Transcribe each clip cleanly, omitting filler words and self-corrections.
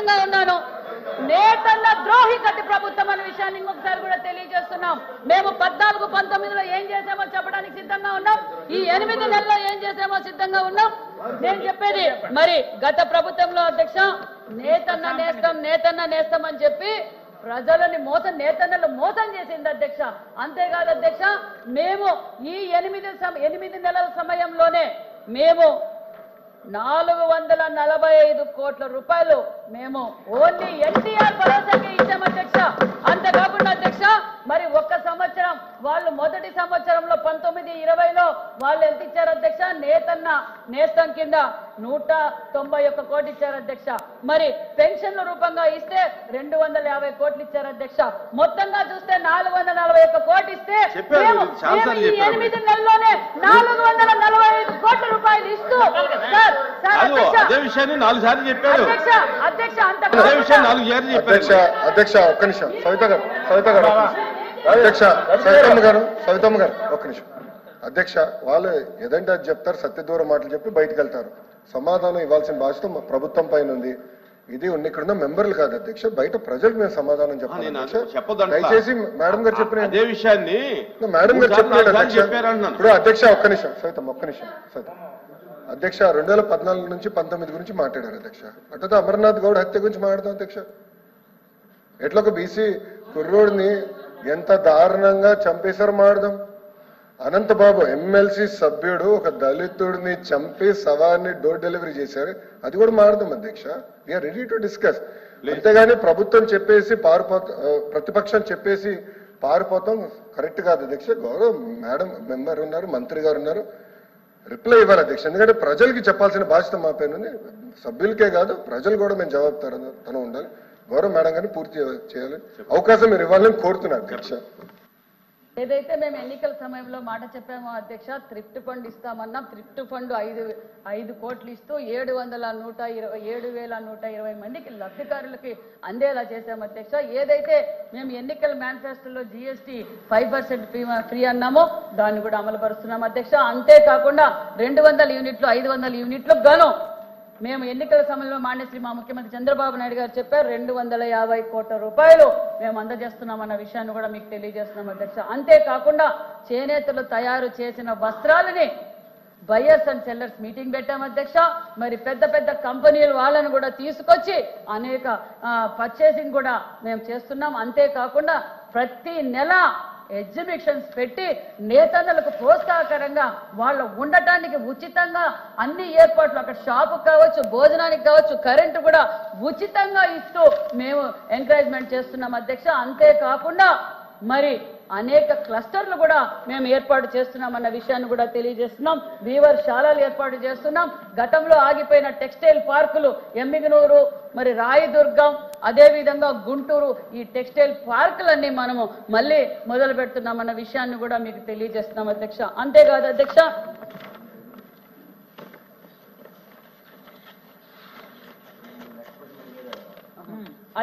సిద్ధంగా ఉన్నాను. నేతన్న ద్రోహి గతి ప్రభుత్వం అనే విషయాన్ని ఇంకొకసారి కూడా తెలియజేస్తున్నాం. మేము 14-19లో ఏం చేసామో చెప్పడానికి సిద్ధంగా ఉన్నాం. ఈ 8 నెలల్లో ఏం చేసామో సిద్ధంగా ఉన్నాం. నేను చెప్పేది మరి గత ప్రభుత్వంలో అధ్యక్ష నేతన్న నేస్తం అని చెప్పి ప్రజలని నేతన్నలు మోసం చేసింది అధ్యక్ష. అంతేకాదు అధ్యక్ష, మేము ఈ 8 నెలల సమయంలోనే మేము 445 కోట్ల రూపాయలు మేము ఓన్లీ ఎన్టీఆర్ భరోసాకి ఇచ్చాం అధ్యక్ష. అంతేకాకుండా అధ్యక్ష, మరి ఒక్క సంవత్సరం వాళ్ళు మొదటి సంవత్సరంలో 19-20లో వాళ్ళు ఎంత ఇచ్చారు అధ్యక్ష? నేస్తం కింద 191 కోట్లు ఇచ్చారు అధ్యక్ష. మరి పెన్షన్ల రూపంగా ఇస్తే 250 కోట్లు ఇచ్చారు అధ్యక్ష. మొత్తంగా చూస్తే 441 కోట్లు ఇస్తే ఈ 8 నెలల్లోనే 445 కోట్ల రూపాయలు ఇస్తూ అదే విషయాన్ని 4 సార్లు చెప్పారు అధ్యక్ష. అదే విషయాన్ని 4 సార్లు చెప్పారు అధ్యక్ష ఒక్క నిమిషం సవిత గారు అధ్యక్ష సవితమ్మ గారు ఒక్క నిమిషం. అధ్యక్ష వాళ్ళు ఏదంటే అది చెప్తారు, సత్యదూర మాటలు చెప్పి బయటకు వెళ్తారు. సమాధానం ఇవ్వాల్సిన బాధ్యత మా ప్రభుత్వం పైన ఉంది. ఇది ఇక్కడున్న మెంబర్లు కాదు అధ్యక్ష, బయట ప్రజలకు మేము సమాధానం చెప్పాలి. దయచేసి మేడం గారు చెప్పిన అదే విషయాన్ని మేడం గారు చెప్పినాడు అధ్యక్ష. ఇప్పుడు అధ్యక్ష ఒక్క నిమిషం ఒక్క నిమిషం అధ్యక్ష 2014 నుంచి 19 గురించి మాట్లాడారు అధ్యక్ష. అట్లా అమర్నాథ్ గౌడ్ హత్య గురించి మాట్లాడతాం అధ్యక్ష. ఎట్లా ఒక బీసీ కుర్రోడిని ఎంత దారుణంగా చంపేశారు మాడదాం. అనంతబాబు ఎమ్మెల్సీ సభ్యుడు ఒక దళితుడిని చంపి శవాన్ని డోర్ డెలివరీ చేశారు, అది కూడా మాడదాం అధ్యక్ష. We are ready to discuss. అంతేగాని ప్రభుత్వం చెప్పేసి ప్రతిపక్షం చెప్పేసి పారిపోతాం కరెక్ట్ కాదు అధ్యక్ష. గౌరవ్ మేడం మెంబర్ ఉన్నారు, మంత్రి గారు ఉన్నారు, రిప్లై ఇవ్వాలి అధ్యక్ష. ఎందుకంటే ప్రజలకి చెప్పాల్సిన బాధ్యత మా పైన ఉంది. సభ్యులకే కాదు ప్రజలు కూడా మేము జవాబుదారీతనం ఉండాలి. గౌరవ మేడం గారిని పూర్తి చేయాలి, అవకాశం మీరు ఇవ్వాలని కోరుతున్నారు అధ్యక్ష. ఏదైతే మేము ఎన్నికల సమయంలో మాట చెప్పామో అధ్యక్ష, థ్రిఫ్ట్ ఫండ్ ఇస్తామన్నాం. థ్రిఫ్ట్ ఫండ్ 5 కోట్లు ఇస్తూ 7,120 మందికి లబ్ధిదారులకి అందేలా చేశాము అధ్యక్ష. ఏదైతే మేము ఎన్నికల మేనిఫెస్టోలో GST 5% ఫ్రీ అన్నామో దాన్ని కూడా అమలు పరుస్తున్నాం అధ్యక్ష. అంతేకాకుండా 200 యూనిట్లు 500 యూనిట్లు గాను మేము ఎన్నికల సమయంలో మాన్యశ్రీ మా ముఖ్యమంత్రి చంద్రబాబు నాయుడు గారు చెప్పారు 250 కోట్ల రూపాయలు మేము అందజేస్తున్నామన్న విషయాన్ని కూడా మీకు తెలియజేస్తున్నాం అధ్యక్ష. అంతేకాకుండా చేనేతలు తయారు చేసిన వస్త్రాలని బయర్స్ అండ్ సెల్లర్స్ మీటింగ్ పెట్టాం అధ్యక్ష. మరి పెద్ద కంపెనీలు వాళ్ళను కూడా తీసుకొచ్చి అనేక పర్చేసింగ్ కూడా మేము చేస్తున్నాం. అంతేకాకుండా ప్రతి నెల ఎగ్జిబిషన్స్ పెట్టి నేతన్నలకు ప్రోత్సాహకరంగా వాళ్ళు ఉండటానికి ఉచితంగా అన్ని ఏర్పాట్లు, అక్కడ షాపు కావచ్చు, భోజనానికి కావచ్చు, కరెంటు కూడా ఉచితంగా ఇస్తూ మేము ఎంకరేజ్మెంట్ చేస్తున్నాం అధ్యక్ష. అంతేకాకుండా మరి అనేక క్లస్టర్లు కూడా మేము ఏర్పాటు చేస్తున్నామన్న విషయాన్ని కూడా తెలియజేస్తున్నాం. వీవర్ శాలలు ఏర్పాటు చేస్తున్నాం. గతంలో ఆగిపోయిన టెక్స్టైల్ పార్కులు ఎమ్మిగనూరు, మరి రాయదుర్గం, అదేవిధంగా గుంటూరు, ఈ టెక్స్టైల్ పార్కులన్నీ మనము మళ్ళీ మొదలు పెడుతున్నామన్న విషయాన్ని కూడా మీకు తెలియజేస్తున్నాం అధ్యక్ష. అంతేకాదు అధ్యక్ష,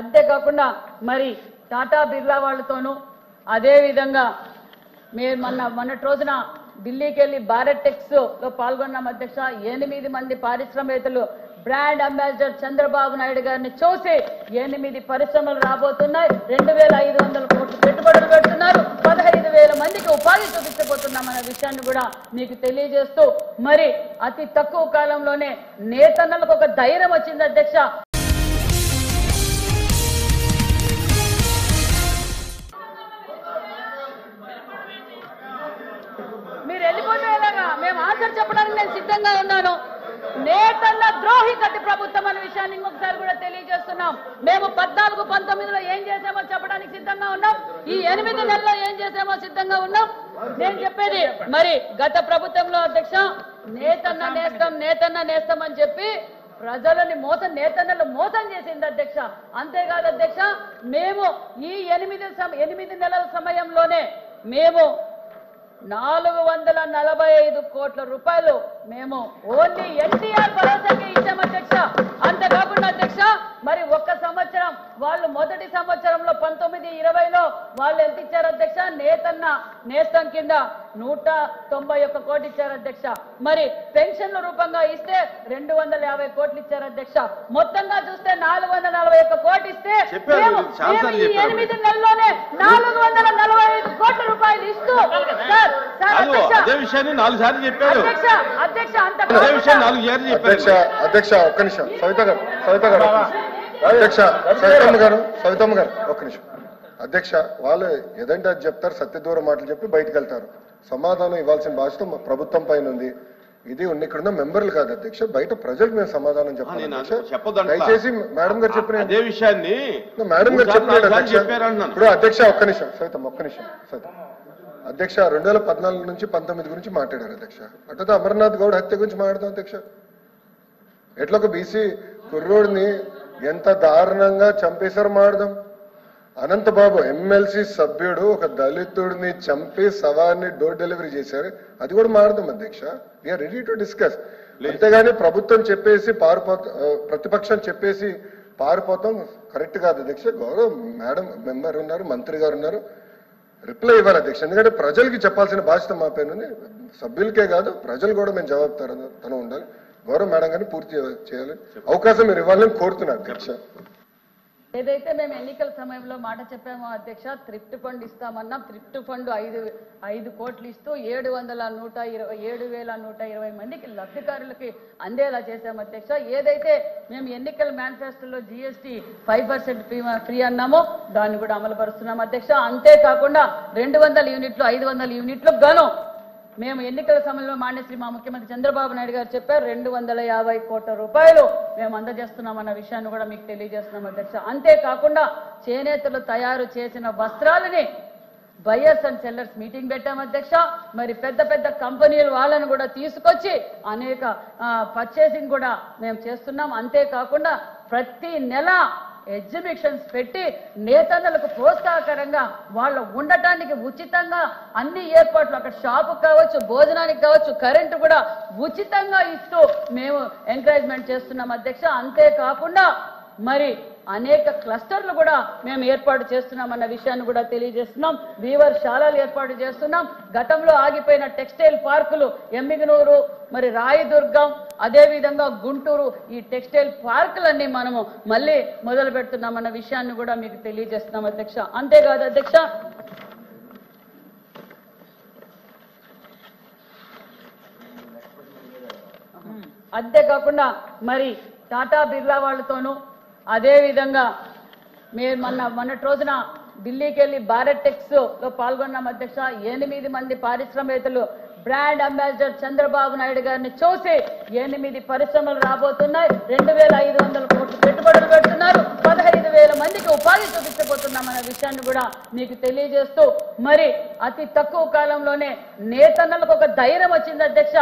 అంతేకాకుండా మరి టాటా బిర్లా వాళ్ళతోనూ అదేవిధంగా మేము మొన్నటి రోజున ఢిల్లీకి వెళ్ళి భారత్ టెక్స్ లో పాల్గొన్నాం అధ్యక్ష. 8 మంది పారిశ్రామికవేత్తలు బ్రాండ్ అంబాసిడర్ చంద్రబాబు నాయుడు గారిని చూసి 8 పరిశ్రమలు రాబోతున్నాయి, 2,500 కోట్లు పెట్టుబడులు పెడుతున్నారు, 15,000 మందికి ఉపాధి చూపించబోతున్నామన్న విషయాన్ని కూడా మీకు తెలియజేస్తూ మరి అతి తక్కువ కాలంలోనే నేతన్నలకు ఒక ధైర్యం వచ్చింది అధ్యక్ష. మీరు వెళ్ళిపోయేలాగా మేము ఆన్సర్ చెప్పడానికి నేను సిద్ధంగా ఉన్నాను. నేతన్న ద్రోహి గతి ప్రభుత్వం అనే విషయాన్ని ఇంకొకసారి కూడా తెలియజేస్తున్నాం. మేము 14-19లో ఏం చేసామో చెప్పడానికి సిద్ధంగా ఉన్నాం. ఈ 8 నెలల్లో ఏం చేసామో సిద్ధంగా ఉన్నాం. నేను చెప్పేది మరి గత ప్రభుత్వంలో అధ్యక్ష నేతన్న నేస్తం అని చెప్పి ప్రజలని నేతన్నలు మోసం చేసింది అధ్యక్ష. అంతేకాదు అధ్యక్ష, మేము ఈ 8 నెలల సమయంలోనే మేము 445 కోట్ల రూపాయలు మేము ఓన్లీ ఎన్టీఆర్ భరోసాకి ఇచ్చాం అధ్యక్ష. అంతేకాకుండా అధ్యక్ష మరి ఒక్క సంవత్సరం వాళ్ళు మొదటి సంవత్సరంలో 19-20లో వాళ్ళు ఎంత ఇచ్చారు అధ్యక్ష? నేస్తం కింద 191 కోట్లు ఇచ్చారు అధ్యక్ష. మరి పెన్షన్ల రూపంగా ఇస్తే 250 కోట్లు ఇచ్చారు అధ్యక్ష. మొత్తంగా చూస్తే 441 కోట్లు ఇస్తే మేము ఈ 8 నెలల్లోనే 445 కోట్ల రూపాయలు ఇస్తూ అదే విషయాన్ని 4 సార్లు చెప్పారు అధ్యక్ష. అదే విషయాన్ని 4 సార్లు చెప్పారు. అధ్యక్ష ఒక్క నిమిషం సవిత గారు అధ్యక్ష సవితమ్మ గారు ఒక్క నిమిషం. అధ్యక్ష వాళ్ళు ఏదంటే అది చెప్తారు, సత్యదూర మాటలు చెప్పి బయటకు వెళ్తారు. సమాధానం ఇవ్వాల్సిన బాధ్యత మా ప్రభుత్వం పైన ఉంది. ఇది ఇక్కడున్న మెంబర్లు కాదు అధ్యక్ష, బయట ప్రజలకు మేము సమాధానం చెప్పాలి. దయచేసి మేడం గారు చెప్పిన అదే విషయాన్ని మేడం గారు చెప్పినాడు అధ్యక్ష. ఇప్పుడు అధ్యక్ష ఒక్క నిమిషం ఒక్క నిమిషం అధ్యక్ష 2014 నుంచి 19 గురించి మాట్లాడారు అధ్యక్ష. అట్లా అమర్నాథ్ గౌడ్ హత్య గురించి మాట్లాడదాం అధ్యక్ష. ఎట్లా ఒక బీసీ కుర్రోడిని ఎంత దారుణంగా చంపేశారు మాడదాం. అనంతబాబు ఎమ్మెల్సీ సభ్యుడు ఒక దళితుడిని చంపి శవాన్ని డోర్ డెలివరీ చేశారు, అది కూడా మాడదాం అధ్యక్ష. We are ready to discuss. అంతేగాని ప్రభుత్వం చెప్పేసి ప్రతిపక్షం చెప్పేసి పారిపోతాం కరెక్ట్ కాదు అధ్యక్ష. గౌరవ్ మేడం మెంబర్ ఉన్నారు, మంత్రి గారు ఉన్నారు, రిప్లై ఇవ్వాలి అధ్యక్ష. ఎందుకంటే ప్రజలకి చెప్పాల్సిన బాధ్యత మా పైన ఉంది. సభ్యులకే కాదు ప్రజలు కూడా మేము జవాబుదారీతనం ఉండాలి. గౌరవ మేడం గారిని పూర్తి చేయాలి, అవకాశం మీరు ఇవ్వాలని కోరుతున్నాను అధ్యక్ష. ఏదైతే మేము ఎన్నికల సమయంలో మాట చెప్పామో అధ్యక్ష, థ్రిఫ్ట్ ఫండ్ ఇస్తామన్నాం. థ్రిఫ్ట్ ఫండ్ 5 కోట్లు ఇస్తూ 7,120 మందికి లబ్ధిదారులకి అందేలా చేశాం అధ్యక్ష. ఏదైతే మేము ఎన్నికల మేనిఫెస్టోలో GST 5% ఫ్రీ అన్నామో దాన్ని కూడా అమలు పరుస్తున్నాం అధ్యక్ష. అంతేకాకుండా 200 యూనిట్లు 500 యూనిట్లు గాను మేము ఎన్నికల సమయంలో మాన్యశ్రీ మా ముఖ్యమంత్రి చంద్రబాబు నాయుడు గారు చెప్పారు 250 కోట్ల రూపాయలు మేము అందజేస్తున్నామన్న విషయాన్ని కూడా మీకు తెలియజేస్తున్నాం అధ్యక్ష. అంతేకాకుండా చేనేతలు తయారు చేసిన వస్త్రాలని బయర్స్ అండ్ సెల్లర్స్ మీటింగ్ పెట్టాం అధ్యక్ష. మరి పెద్ద పెద్ద కంపెనీలు వాళ్ళను కూడా తీసుకొచ్చి అనేక పర్చేసింగ్ కూడా మేము చేస్తున్నాం. అంతేకాకుండా ప్రతి నెల ఎగ్జిబిషన్స్ పెట్టి నేతన్నలకు ప్రోత్సాహకరంగా వాళ్ళు ఉండటానికి ఉచితంగా అన్ని ఏర్పాట్లు, అక్కడ షాపు కావచ్చు, భోజనానికి కావచ్చు, కరెంటు కూడా ఉచితంగా ఇస్తూ మేము ఎంకరేజ్మెంట్ చేస్తున్నాం అధ్యక్ష. అంతేకాకుండా మరి అనేక క్లస్టర్లు కూడా మేము ఏర్పాటు చేస్తున్నాం అన్న విషయాన్ని కూడా తెలియజేస్తున్నాం. వీవర్ శాలలు ఏర్పాటు చేస్తున్నాం. గతంలో ఆగిపోయిన టెక్స్టైల్ పార్కులు ఎమ్మిగనూరు, మరి రాయదుర్గం, అదేవిధంగా గుంటూరు, ఈ టెక్స్టైల్ పార్కులన్నీ మనము మళ్ళీ మొదలు పెడుతున్నామన్న విషయాన్ని కూడా మీకు తెలియజేస్తున్నాం అధ్యక్ష. అంతేకాదు అధ్యక్ష, అంతేకాకుండా మరి టాటా బిర్లా వాళ్ళతోనూ అదేవిధంగా మేము మొన్నటి రోజున ఢిల్లీకి వెళ్ళి భారత్ టెక్స్ లో పాల్గొన్నాం అధ్యక్ష. 8 మంది పారిశ్రామికవేత్తలు బ్రాండ్ అంబాసిడర్ చంద్రబాబు నాయుడు గారిని చూసి 8 పరిశ్రమలు రాబోతున్నాయి, 2,500 కోట్లు పెట్టుబడులు పెడుతున్నారు, 15,000 మందికి ఉపాధి చూపించబోతున్నామన్న విషయాన్ని కూడా మీకు తెలియజేస్తూ మరి అతి తక్కువ కాలంలోనే నేతన్నలకు ఒక ధైర్యం వచ్చింది అధ్యక్ష.